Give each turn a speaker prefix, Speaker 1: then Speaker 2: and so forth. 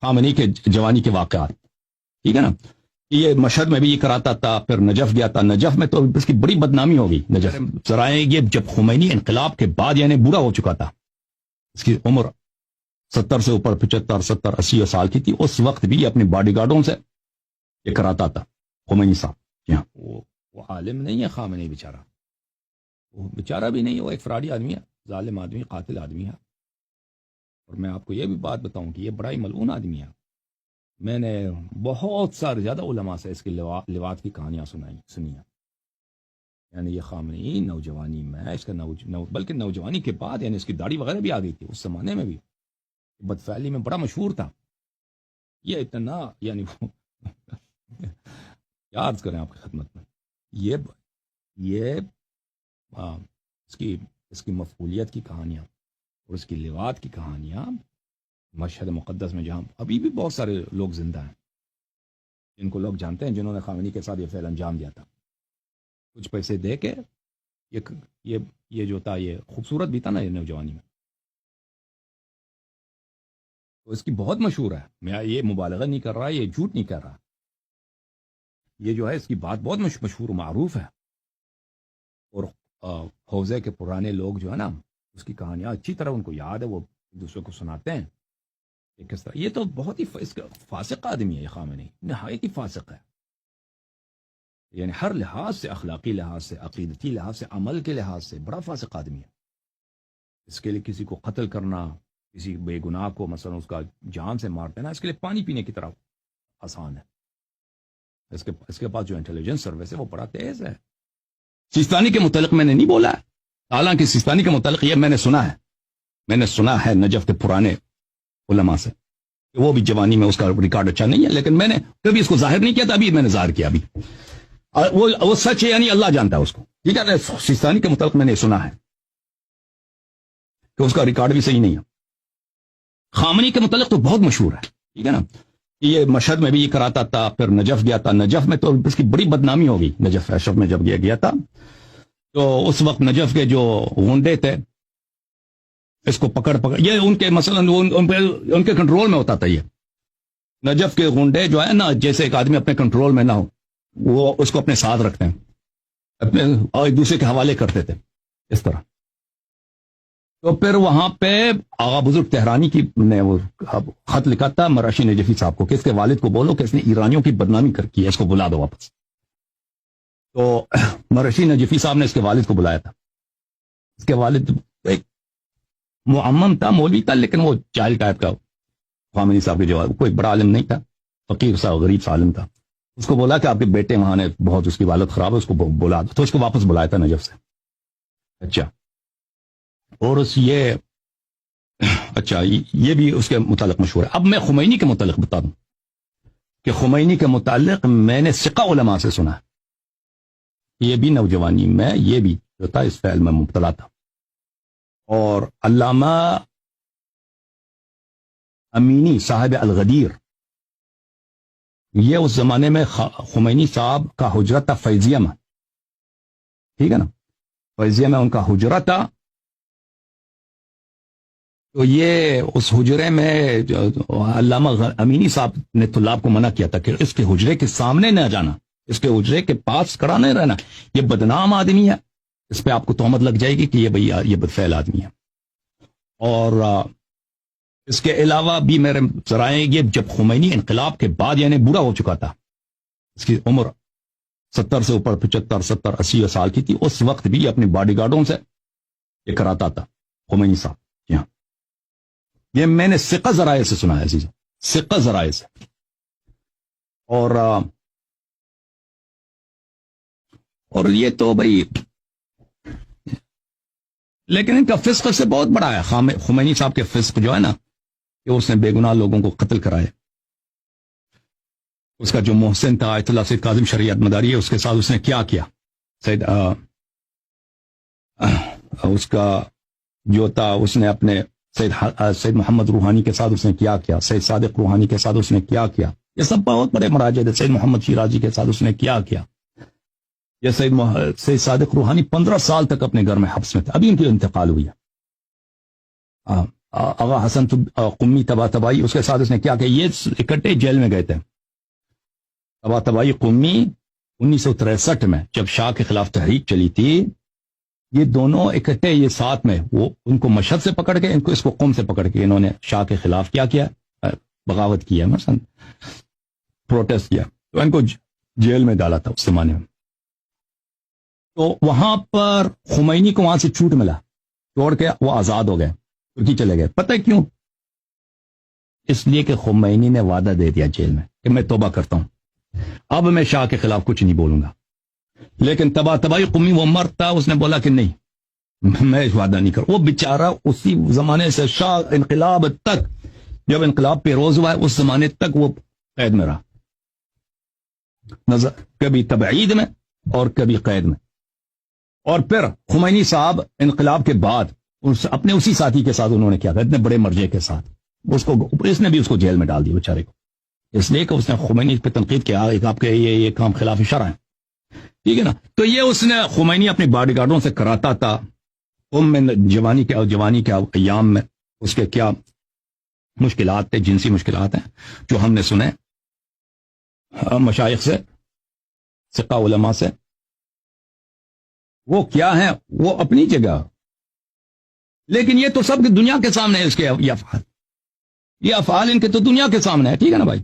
Speaker 1: خامنئی کے جوانی کے واقعات، ٹھیک ہے نا. یہ مشہد میں بھی یہ کراتا تھا، پھر نجف گیا تھا. نجف میں تو اس کی بڑی بدنامی ہو گئی. نجف ذرائع یہ جب خمینی انقلاب کے بعد یعنی برا ہو چکا تھا، اس کی عمر 70 سے اوپر 75 70 80 سال کی تھی، اس وقت بھی اپنے باڈی گارڈوں سے یہ کراتا تھا خمینی صاحب. وہ عالم نہیں ہے خامنئی بیچارہ، وہ بیچارہ بھی نہیں، وہ ایک فراڈی آدمی ہے، ظالم آدمی، قاتل آدمی ہے. اور میں آپ کو یہ بھی بات بتاؤں کہ یہ بڑا ہی ملعون آدمی ہے. میں نے بہت سارے زیادہ علماء سے اس کی لواط کی کہانیاں سنی ہیں. یعنی یہ خامنئی نوجوانی میں اس کا بلکہ نوجوانی کے بعد یعنی اس کی داڑھی وغیرہ بھی آ گئی تھی، اس زمانے میں بھی بدفعلی میں بڑا مشہور تھا. یہ اتنا یعنی کیا عرض کریں آپ کی خدمت میں، یہ اس کی مفعولیت کی کہانیاں اور اس کی لواط کی کہانیاں مشہد مقدس میں، جہاں ابھی بھی بہت سارے لوگ زندہ ہیں جن کو لوگ جانتے ہیں، جنہوں نے خامنئی کے ساتھ یہ فعل انجام دیا تھا. کچھ پیسے دے کے یہ جو تھا یہ خوبصورت بھی تھا نا یہ نوجوانی میں، تو اس کی بہت مشہور ہے. میں یہ مبالغہ نہیں کر رہا، یہ جھوٹ نہیں کر رہا، یہ جو ہے اس کی بات بہت مشہور و معروف ہے. اور حوزے کے پرانے لوگ جو ہے نا اس کی کہانیاں اچھی طرح ان کو یاد ہے، وہ دوسروں کو سناتے ہیں کہ کس طرح. یہ تو بہت ہی فاسق آدمی ہے، یہ خامنئی نہایت ہی فاسق ہے. یعنی ہر لحاظ سے، اخلاقی لحاظ سے، عقیدتی لحاظ سے، عمل کے لحاظ سے بڑا فاسق آدمی ہے. اس کے لیے کسی کو قتل کرنا، کسی بے گناہ کو مثلا اس کا جان سے مار دینا، اس کے لیے پانی پینے کی طرح آسان ہے. اس کے پاس جو انٹیلیجنس سروس ہے وہ بڑا تیز ہے. سیستانی کے متعلق میں نے نہیں بولا ہے، حالانکہ سیستانی کے متعلق یہ میں نے سنا ہے نجف کے پرانے علماء سے کہ وہ بھی جوانی میں اس کا ریکارڈ اچھا نہیں ہے، لیکن میں نے کبھی اس کو ظاہر نہیں کیا تھا. ابھی میں نے ظاہر کیا. ابھی وہ سچ ہے یعنی اللہ جانتا ہے اس کو، ٹھیک ہے. سیستانی کے متعلق میں نے سنا ہے کہ اس کا ریکارڈ بھی صحیح نہیں ہے. خامنئی کے متعلق تو بہت مشہور ہے، ٹھیک ہے نا. یہ مشہد میں بھی یہ کراتا تھا، پھر نجف گیا تھا. نجف میں تو اس کی بڑی بدنامی ہو گئی. نجف اشرف میں جب گیا تھا تو اس وقت نجف کے جو غنڈے تھے اس کو پکڑ یہ ان کے مثلا ان کے کنٹرول میں ہوتا تھا. یہ نجف کے غنڈے جو ہے نا، جیسے ایک آدمی اپنے کنٹرول میں نہ ہو وہ اس کو اپنے ساتھ رکھتے ہیں، اپنے اور ایک دوسرے کے حوالے کرتے تھے اس طرح. تو پھر وہاں پہ آغا بزرگ تہرانی کی نے وہ خط لکھا تھا مراشی نجفی صاحب کو کہ اس کے والد کو بولو کہ اس نے ایرانیوں کی بدنامی کی ہے، اس کو بلا دو واپس. تو مراشی نجفی صاحب نے اس کے والد کو بلایا تھا. اس کے والد ایک معمم تھا، مولوی تھا، لیکن وہ جاہل ٹائپ کا. خامنئی صاحب کے جواب کوئی بڑا عالم نہیں تھا، فقیر سا غریب سا عالم تھا. اس کو بولا کہ آپ کے بیٹے وہاں نے بہت اس کی حالت خراب ہے، اس کو بلا دو. تو اس کو واپس بلایا تھا نجف سے. اچھا، اور یہ بھی اس کے متعلق مشہور ہے. اب میں خمینی کے متعلق بتا دوں کہ خمینی کے متعلق میں نے ثقہ علماء سے سنا ہے. یہ بھی نوجوانی میں یہ بھی جو تھا اس فعل میں مبتلا تھا. اور علامہ امینی صاحب الغدیر، یہ اس زمانے میں خمینی صاحب کا حجرہ تھا فیضیہ میں، ٹھیک ہے نا. فیضیہ میں ان کا حجرہ تھا. تو یہ اس حجرے میں علامہ امینی صاحب نے طلاب کو منع کیا تھا کہ اس کے حجرے کے سامنے نہ جانا، اس کے حجرے کے پاس کھڑا نہیں رہنا، یہ بدنام آدمی ہے، اس پہ آپ کو تہمت لگ جائے گی کہ یہ بدفعل آدمی ہے. اور اس کے علاوہ بھی میرے ذرائع یہ جب خمینی انقلاب کے بعد یعنی برا ہو چکا تھا، اس کی عمر 70 سے اوپر 75 70 80 سال کی تھی، اس وقت بھی اپنے باڈی گارڈوں سے یہ کراتا تھا خمینی صاحب. یہ میں نے ثقہ ذرائع سے سنا ہے عزیز، ثقہ ذرائع سے. اور یہ تو بھائی، لیکن ان کا فسق سے بہت بڑا ہے. خمینی صاحب کے فسق جو ہے نا کہ اس نے بے گناہ لوگوں کو قتل کرائے. اس کا جو محسن تھا آیت اللہ سید کاظم شریعت مداری ہے، اس کے ساتھ اس نے کیا اس کا جو تھا اس نے اپنے سید محمد روحانی کے ساتھ اس نے کیا سید صادق روحانی کے ساتھ اس نے کیا. یہ سب بہت بڑے مراجع تھے. سید محمد شیرازی کے ساتھ اس نے کیا. یہ سید صادق روحانی 15 سال تک اپنے گھر میں حبس میں تھے، ابھی ان کی انتقال ہوئی ہے. آغا حسن قمی تبا تبائی، اس کے ساتھ اس نے کیا کہ یہ اکٹھے جیل میں گئے تھے. تبا تبائی قمی 1963 میں جب شاہ کے خلاف تحریک چلی تھی، یہ دونوں اکٹھے یہ ساتھ میں، وہ ان کو مشہد سے پکڑ کے، ان کو اس کو قم سے پکڑ کے انہوں نے شاہ کے خلاف کیا بغاوت کیا، مثلا پروٹیسٹ کیا، تو ان کو جیل میں ڈالا تھا اس زمانے میں. تو وہاں پر خمینی کو وہاں سے چھوٹ ملا، چھوڑ کے وہ آزاد ہو گئے، ترکی چلے گئے. پتہ کیوں؟ اس لیے کہ خمینی نے وعدہ دے دیا جیل میں کہ میں توبہ کرتا ہوں، اب میں شاہ کے خلاف کچھ نہیں بولوں گا. لیکن تبا تبائی قمی وہ مرد تھا، اس نے بولا کہ نہیں میں وعدہ نہیں کروں. وہ بیچارہ اسی زمانے سے شاہ انقلاب تک، جب انقلاب پیروز ہوا ہے اس زمانے تک وہ قید میں رہا، کبھی تبعید میں اور کبھی قید میں. اور پھر خمینی صاحب انقلاب کے بعد اپنے اسی ساتھی کے ساتھ انہوں نے کیا تھا، اتنے بڑے مرجے کے ساتھ اس نے بھی اس کو جیل میں ڈال دیا بیچارے کو، اس لیے کہ اس نے خمینی پہ تنقید کیا کہ آپ کے یہ کام خلاف شرع ہے. ٹھیک ہے نا. تو یہ اس نے خمینی اپنے باڈی گارڈوں سے کراتا تھا. میں جوانی کے ایام میں اس کے کیا مشکلات تھے، جنسی مشکلات ہیں جو ہم نے سنے مشائخ سے، ثقہ علماء سے. وہ کیا ہیں وہ اپنی جگہ، لیکن یہ تو سب دنیا کے سامنے ہے. اس کے یہ افعال ان کے تو دنیا کے سامنے ہے. ٹھیک ہے نا بھائی.